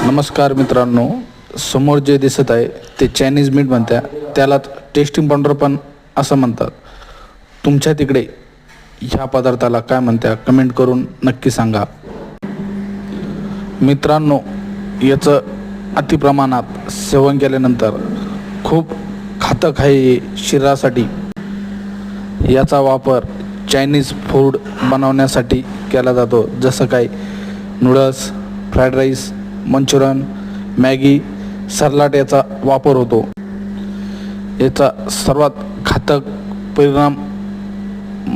नमस्कार मित्रांनो, समोर जे दिसत आहे ते चायनीज मीट म्हणतात, त्याला टेस्टिंग पावडर पण असं म्हणतात. तुमच्या तिकडे ह्या पदार्थाला काय म्हणतात कमेंट करून नक्की सांगा. मित्रांनो, याचं अतिप्रमाणात सेवन केल्यानंतर खूप घातक आहे शरीरासाठी. याचा वापर चायनीज फूड बनवण्यासाठी केला जातो, जसं काय noodles, fried rice, Manchurian, Maggi, salad याचा वापर होतो. याचा सर्वात घातक परिणाम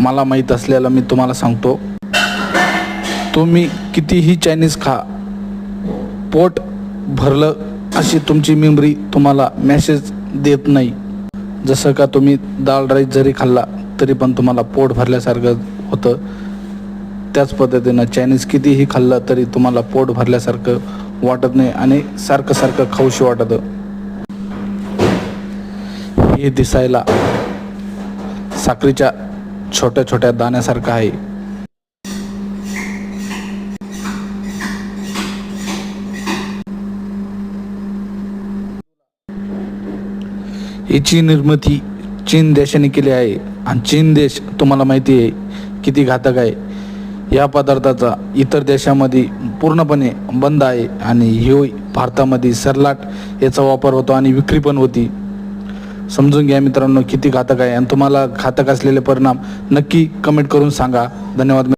मला माहीत असलेला मी तुम्हाला सांगतो. तुम्ही कितीही चायनीज खा, पोट भरलं अशी तुमची मेमरी तुम्हाला मेसेज देत नाही. जसं का तुम्ही दाल राईस जरी खाल्ला तरी पण तुम्हाला पोट भरल्यासारखं होतं, त्याच पद्धतीनं चायनीज कितीही खाल्लं तरी तुम्हाला पोट भरल्यासारखं वाटत नाही आणि सारखं सारखं खाऊशी वाटतं. हे दिसायला साखरेच्या छोट्या छोट्या दाण्यासारखं आहे. याची निर्मिती चीन देशाने केली आहे आणि चीन देश तुम्हाला माहिती आहे किती घातक आहे. या पदार्थाचा इतर देशामध्ये पूर्णपणे बंद आहे आणि ह्यो भारतामध्ये सरलाट याचा वापर होतो आणि विक्री पण होती. समजून घ्या मित्रांनो किती घातक आहे आणि तुम्हाला घातक असलेले परिणाम नक्की कमेंट करून सांगा. धन्यवाद.